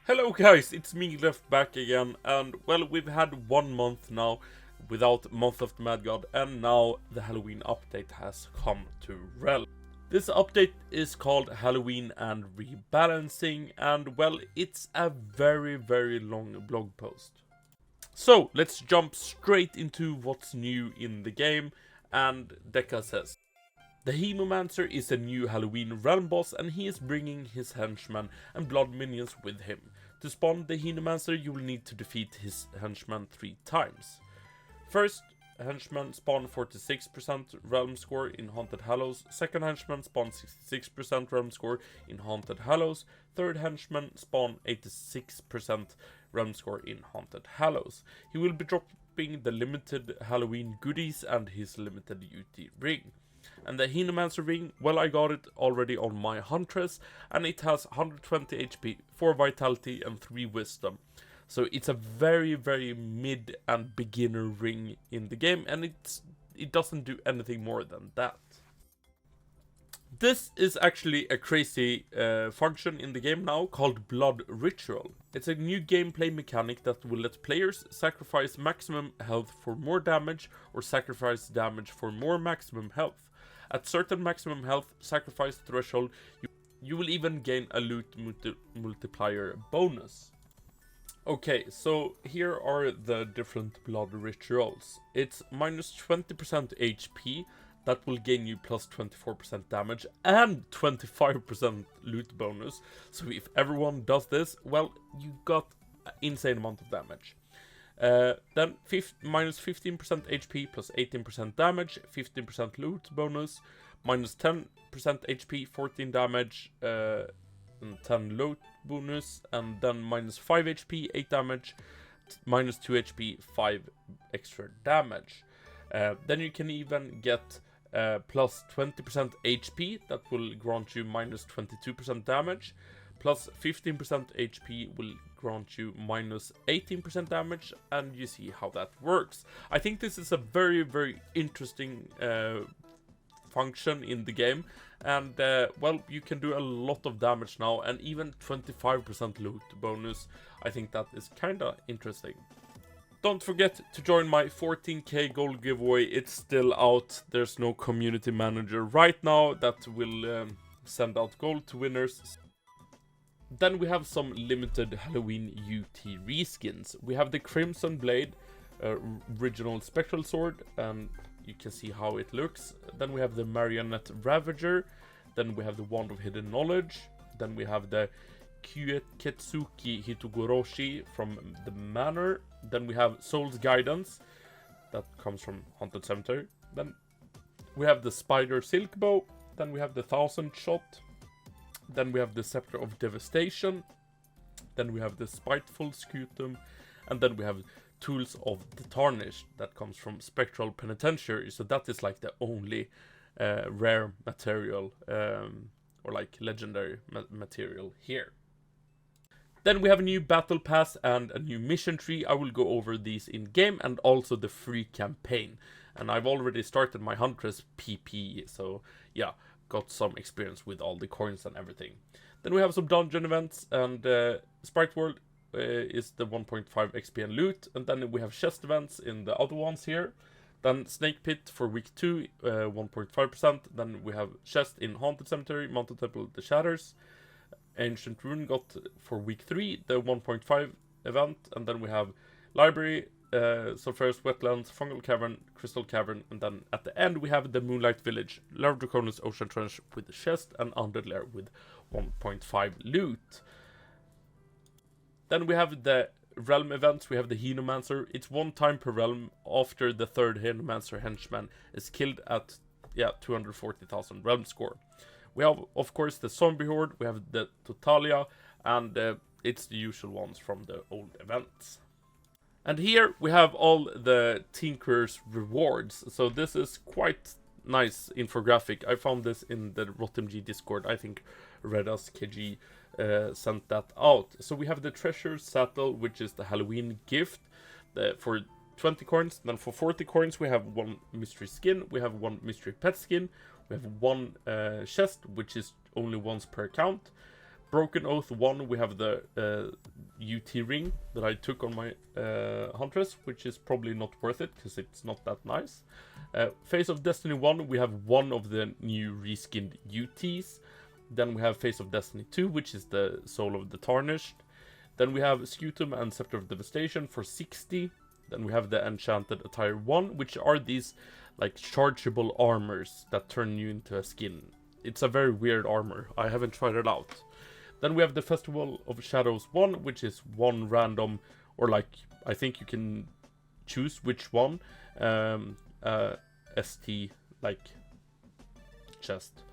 Hello guys, it's me Gleff back again, and well, we've had 1 month now without Month of the Mad God, and now the Halloween update has come to Rel. This update is called Halloween and Rebalancing, and well, it's a very long blog post. So, let's jump straight into what's new in the game, and Deca says, the Hemomancer is a new Halloween realm boss, and he is bringing his henchmen and blood minions with him. To spawn the Hemomancer, you will need to defeat his henchmen 3 times. First henchman spawn 46% realm score in Haunted Hallows. Second henchman spawn 66% realm score in Haunted Hallows. Third henchman spawn 86% realm score in Haunted Hallows. He will be dropping the limited Halloween goodies and his limited UT ring. And the Hemomancer ring, well, I got it already on my Huntress, and it has 120 HP, 4 Vitality and 3 Wisdom. So it's a very mid and beginner ring in the game, and it doesn't do anything more than that. This is actually a crazy function in the game now called Blood Ritual. It's a new gameplay mechanic that will let players sacrifice maximum health for more damage or sacrifice damage for more maximum health. At certain maximum health sacrifice threshold, you will even gain a loot multiplier bonus. Okay, so here are the different blood rituals. It's minus 20% HP, that will gain you plus 24% damage and 25% loot bonus. So if everyone does this, well, you got an insane amount of damage. Then minus 15% HP plus 18% damage, 15% loot bonus, minus 10% HP, 14 damage, and 10 loot bonus, and then minus 5 HP, 8 damage, minus 2 HP, 5 extra damage. Then you can even get plus 20% HP, that will grant you minus 22% damage, plus 15% HP will grant you minus 18% damage, and you see how that works. I think this is a very interesting function in the game, and well, you can do a lot of damage now, and even 25% loot bonus. I think that is kinda interesting. Don't forget to join my 14k gold giveaway. It's still out. There's no community manager right now that will send out gold to winners. Then we have some limited Halloween UT reskins. We have the Crimson Blade, original Spectral Sword, and you can see how it looks. Then we have the Marionette Ravager. Then we have the Wand of Hidden Knowledge. Then we have the Kyueketsuki Hitogoroshi from the Manor. Then we have Soul's Guidance, that comes from Haunted Cemetery. Then we have the Spider Silk Bow. Then we have the 1000 Shot. Then we have the Scepter of Devastation. Then we have the Spiteful Scutum. And then we have Tools of the Tarnished, that comes from Spectral Penitentiary. So that is like the only rare material, or like legendary material here. Then we have a new battle pass and a new mission tree. I will go over these in game, and also the free campaign. And I've already started my Huntress PP, so yeah, got some experience with all the coins and everything. Then we have some dungeon events, and Sprite World is the 1.5 XP and loot, and then we have chest events in the other ones here. Then Snake Pit for week 2, 1.5%. Then we have chest in Haunted Cemetery, Mountain Temple, The Shatters. Ancient Rune got for week 3, the 1.5 event, and then we have Library, Sulphurous Wetlands, Fungal Cavern, Crystal Cavern, and then at the end we have the Moonlight Village, Lair of Draconis, Ocean Trench with the chest, and Undead Lair with 1.5 loot. Then we have the realm events. We have the Hemomancer. It's 1 time per realm after the 3rd Hemomancer henchman is killed at 240,000 realm score. We have, of course, the Zombie Horde. We have the Totalia, and it's the usual ones from the old events. And here we have all the Tinkerer's rewards. So this is quite nice infographic. I found this in the RotMG Discord. I think RedasKG sent that out. So we have the Treasure Saddle, which is the Halloween gift for 20 coins. Then for 40 coins we have 1 mystery skin. We have 1 mystery pet skin. We have 1 chest, which is only once per account. Broken Oath 1, we have the UT ring that I took on my Huntress, which is probably not worth it because it's not that nice. Face of Destiny 1, we have one of the new reskinned UTs. Then we have Face of Destiny 2, which is the Soul of the Tarnished. Then we have Scutum and Scepter of Devastation for 60. Then we have the Enchanted Attire 1, which are these like chargeable armors that turn you into a skin. It's a very weird armor. I haven't tried it out. Then we have the Festival of Shadows 1, which is one random, or like, I think you can choose which one, ST, like, chest.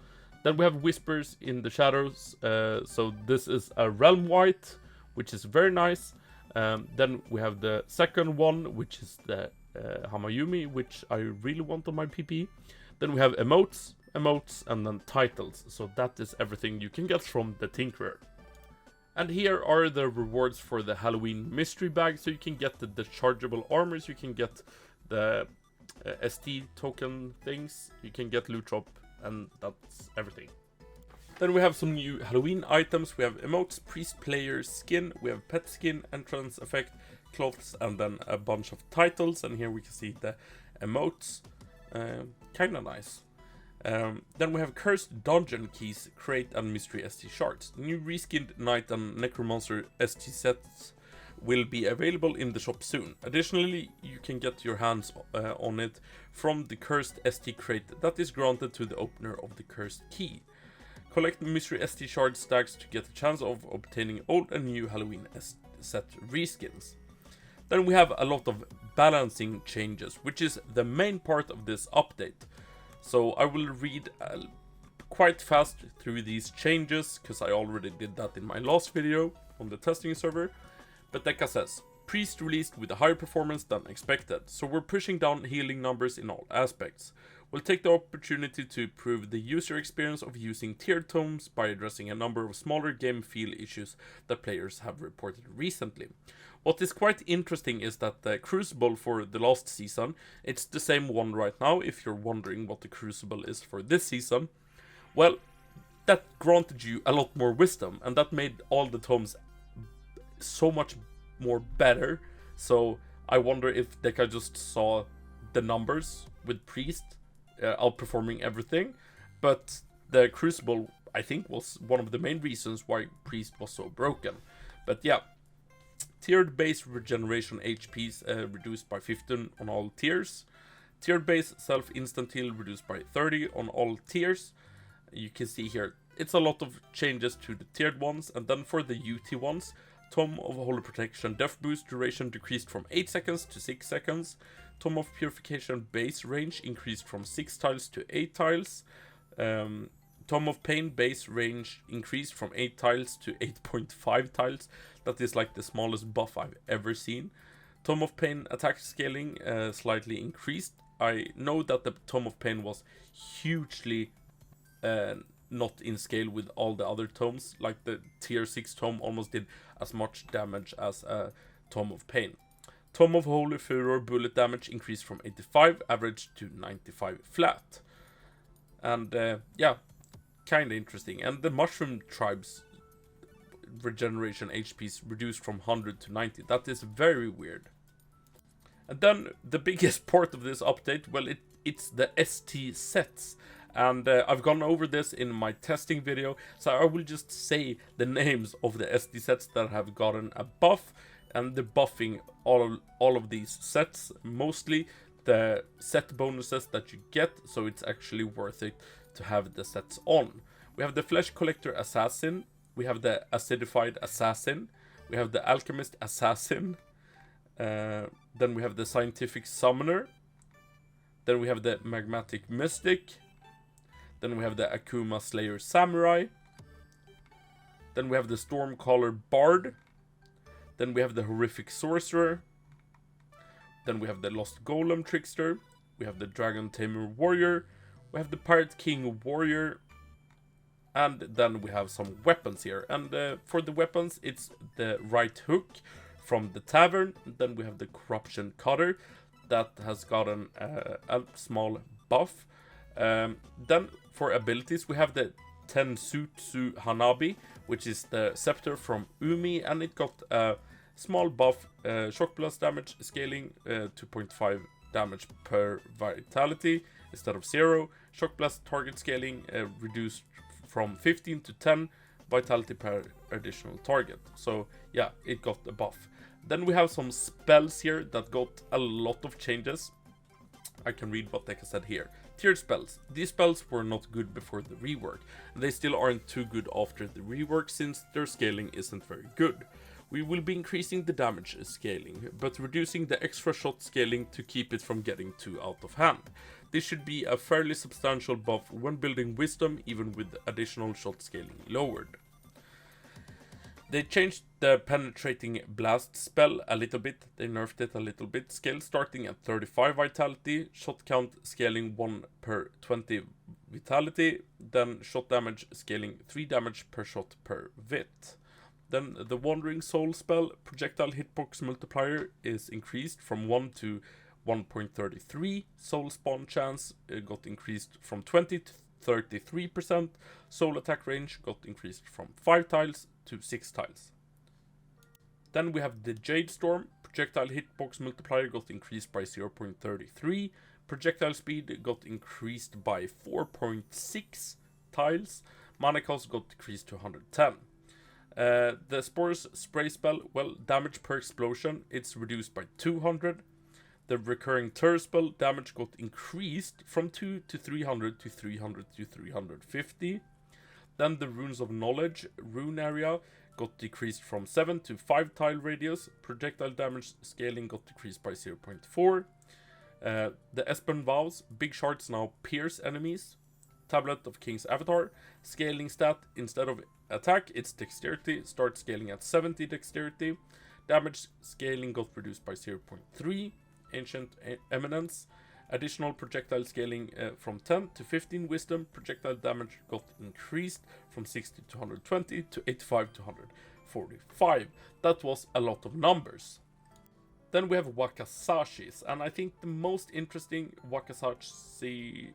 Then we have Whispers in the Shadows, so this is a Realm White, which is very nice. Then we have the second one, which is the Hamayumi, which I really want on my PP. Then we have emotes, and then titles. So that is everything you can get from the Tinkerer. And here are the rewards for the Halloween mystery bag. So you can get the chargeable armors, you can get the ST token things, you can get loot drop, and that's everything. Then we have some new Halloween items. We have emotes, priest player skin, we have pet skin, entrance effect, clothes, and then a bunch of titles. And here we can see the emotes, kinda nice. Then we have cursed dungeon keys, crate, and mystery ST shards. New reskinned knight and necromancer ST sets will be available in the shop soon. Additionally, you can get your hands on it from the cursed ST crate that is granted to the opener of the cursed key. Collect mystery ST shard stacks to get a chance of obtaining old and new Halloween set reskins. Then we have a lot of balancing changes, which is the main part of this update. So I will read quite fast through these changes, because I already did that in my last video on the testing server. But Deca says, Priest released with a higher performance than expected, so we're pushing down healing numbers in all aspects. We'll take the opportunity to improve the user experience of using tiered tomes by addressing a number of smaller game feel issues that players have reported recently. What is quite interesting is that the Crucible for the last season, it's the same one right now, if you're wondering what the Crucible is for this season. Well, that granted you a lot more wisdom, and that made all the tomes so much more better. So I wonder if Deca just saw the numbers with Priest outperforming everything, but the Crucible, I think, was one of the main reasons why Priest was so broken. But yeah, tiered base regeneration HPs reduced by 15 on all tiers. Tiered base self instant heal reduced by 30 on all tiers. You can see here, it's a lot of changes to the tiered ones. And then for the UT ones, Tome of Holy Protection Death Boost duration decreased from 8 seconds to 6 seconds. Tome of Purification base range increased from 6 tiles to 8 tiles. Tome of Pain base range increased from 8 tiles to 8.5 tiles. That is like the smallest buff I've ever seen. Tome of Pain attack scaling slightly increased. I know that the Tome of Pain was hugely not in scale with all the other tomes. Like the tier 6 tome almost did as much damage as a Tome of Pain. Tome of Holy Furor bullet damage increased from 85 average to 95 flat. And yeah, kinda interesting. And the Mushroom Tribes regeneration HPs reduced from 100 to 90. That is very weird. And then the biggest part of this update, well, it's the ST sets. And I've gone over this in my testing video, so I will just say the names of the ST sets that have gotten a buff, and the buffing all of these sets, mostly the set bonuses that you get, so it's actually worth it to have the sets on. We have the Flesh Collector Assassin, we have the Acidified Assassin, we have the Alchemist Assassin, then we have the Scientific Summoner, then we have the Magmatic Mystic, then we have the Akuma Slayer Samurai, then we have the Stormcaller Bard, then we have the Horrific Sorcerer, then we have the Lost Golem Trickster, we have the Dragon Tamer Warrior, we have the Pirate King Warrior, and then we have some weapons here. And for the weapons, it's the Right Hook from the Tavern, then we have the Corruption Cutter, that has gotten a small buff. Then for abilities, we have the Tensutsu Hanabi, which is the scepter from Umi, and it got a small buff, shock blast damage scaling 2.5 damage per vitality instead of 0. Shock blast target scaling reduced from 15 to 10 vitality per additional target. So yeah, it got a buff. Then we have some spells here that got a lot of changes. I can read what they said here. Tiered spells. These spells were not good before the rework. They still aren't too good after the rework since their scaling isn't very good. We will be increasing the damage scaling, but reducing the extra shot scaling to keep it from getting too out of hand. This should be a fairly substantial buff when building wisdom, even with additional shot scaling lowered. They changed the penetrating blast spell a little bit, they nerfed it a little bit, scale starting at 35 vitality, shot count scaling 1 per 20 vitality, then shot damage scaling 3 damage per shot per vit. Then the Wandering Soul spell, projectile hitbox multiplier is increased from 1 to 1.33, soul spawn chance got increased from 20 to 33%, soul attack range got increased from 5 tiles to 6 tiles. Then we have the Jade Storm, projectile hitbox multiplier got increased by 0.33, projectile speed got increased by 4.6 tiles, mana cost got decreased to 110. The Spores spray spell, well, damage per explosion, it's reduced by 200. The recurring Tur spell damage got increased from 2 to 300 to 300 to 350. Then the Runes of Knowledge rune area got decreased from 7 to 5 tile radius. Projectile damage scaling got decreased by 0.4. The Espen Vows, big shards now pierce enemies. Tablet of King's Avatar, scaling stat, instead of attack, it's dexterity, start scaling at 70 dexterity. Damage scaling got reduced by 0.3. Ancient Eminence, additional projectile scaling from 10 to 15 wisdom. Projectile damage got increased from 60 to 120 to 85 to 145. That was a lot of numbers. Then we have Wakasashis, and I think the most interesting Wakasashi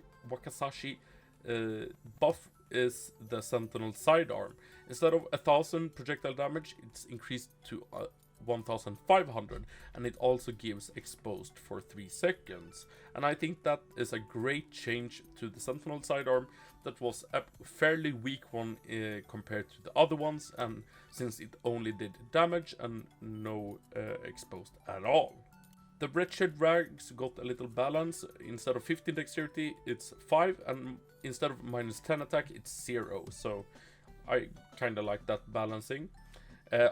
buff is the Sentinel sidearm. Instead of 1000 projectile damage, it's increased to 1500, and it also gives exposed for 3 seconds. And I think that is a great change to the Sentinel sidearm that was a fairly weak one compared to the other ones, and since it only did damage and no exposed at all. The Wretched Rags got a little balance. Instead of 15 dexterity, it's 5, and instead of minus 10 attack, it's 0. So I kinda like that balancing.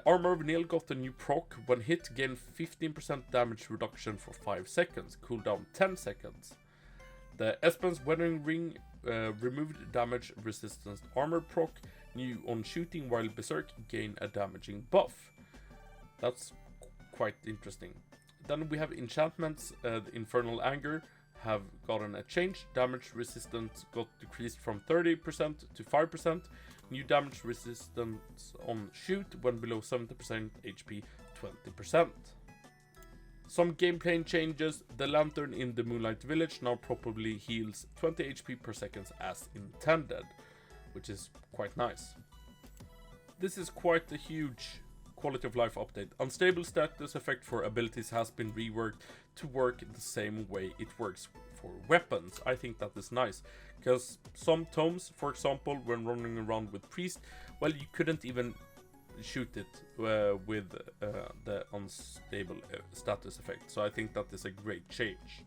Armor of Neil got a new proc. When hit, gain 15% damage reduction for 5 seconds. Cooldown 10 seconds. The Espen's Weathering Ring removed damage resistance armor proc. New on shooting while berserk, gain a damaging buff. That's quite interesting. Then we have enchantments. The Infernal Anger have gotten a change. Damage resistance got decreased from 30% to 5%. New damage resistance on shoot when below 70% HP, 20%. Some gameplay changes. The Lantern in the Moonlight Village now probably heals 20 HP per second as intended, which is quite nice. This is quite a huge quality of life update. Unstable status effect for abilities has been reworked to work the same way it works for weapons. I think that is nice, because some tomes, for example, when running around with priest, well, you couldn't even shoot it with the unstable status effect. So I think that is a great change.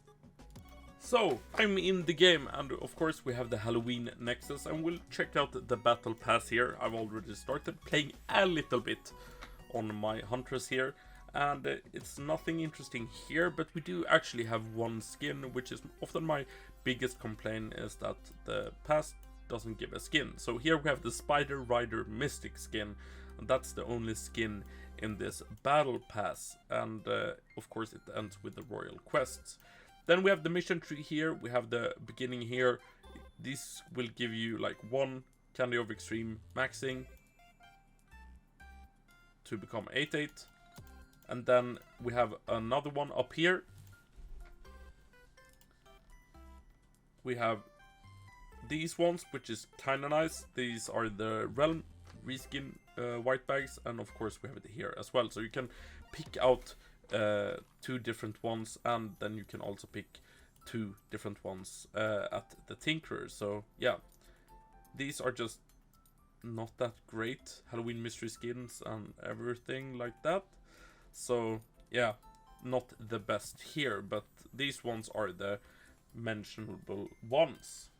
So, I'm in the game, and of course we have the Halloween Nexus, and we'll check out the Battle Pass here. I've already started playing a little bit on my Huntress here, and it's nothing interesting here, but we do actually have one skin, which is often my biggest complaint, is that the pass doesn't give a skin. So here we have the Spider Rider Mystic skin, and that's the only skin in this Battle Pass, and of course it ends with the Royal Quests. Then we have the mission tree here, we have the beginning here. This will give you like 1 Candy of Extreme maxing to become 8/8, and then we have another one up here. We have these ones, which is kinda nice. These are the realm reskin white bags, and of course we have it here as well. So you can pick out 2 different ones, and then you can also pick 2 different ones at the Tinkerer. So yeah, these are just not that great Halloween mystery skins and everything like that. So yeah, not the best here, but these ones are the mentionable ones.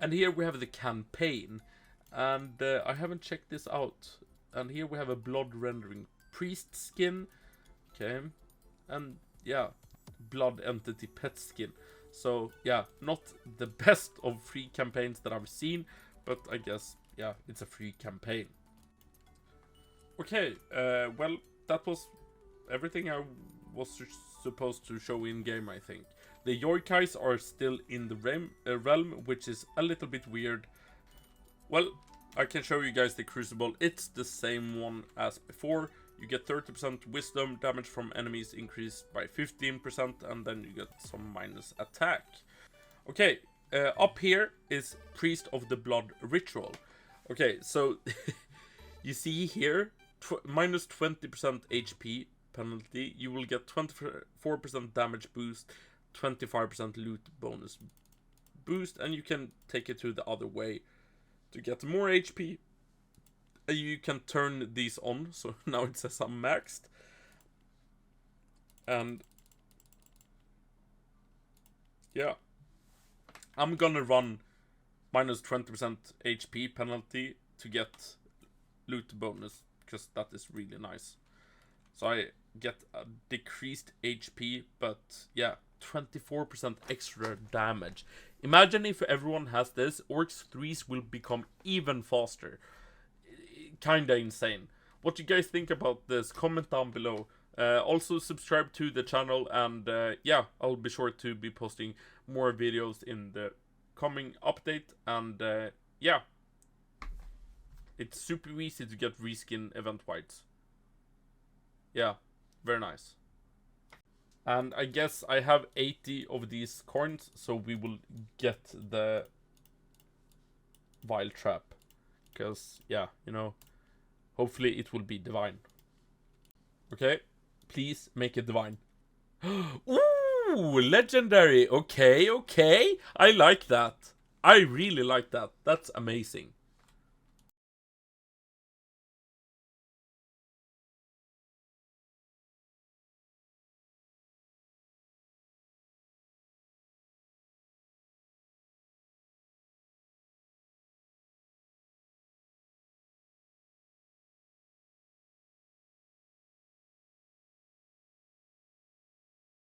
And here we have the campaign, and I haven't checked this out. And here we have a blood rendering priest skin, okay, and yeah, blood entity pet skin. So yeah, not the best of free campaigns that I've seen, but I guess yeah, it's a free campaign. Okay, well, that was everything I was supposed to show in game, I think. The Yorkais are still in the realm, which is a little bit weird. Well, I can show you guys the Crucible. It's the same one as before. You get 30% wisdom, damage from enemies increased by 15%, and then you get some minus attack. Okay, up here is Priest of the Blood Ritual. Okay, so you see here, minus 20% HP penalty. You will get 24% damage boost, 25% loot bonus boost, and you can take it to the other way to get more HP. You can turn these on, so now it says I'm maxed. And yeah, I'm gonna run minus 20% HP penalty to get loot bonus, because that is really nice. So I get a decreased HP, but yeah, 24% extra damage. Imagine if everyone has this, Orcs 3s will become even faster. Kinda insane. What you guys think about this? Comment down below. Also subscribe to the channel, and yeah, I'll be sure to be posting more videos in the coming update. And yeah, it's super easy to get reskin event whites. Yeah, very nice. And I guess I have 80 of these coins, so we will get the Vile Trap. Because, yeah, you know, hopefully it will be divine. Okay, please make it divine. Ooh, legendary. Okay, okay. I like that. I really like that. That's amazing.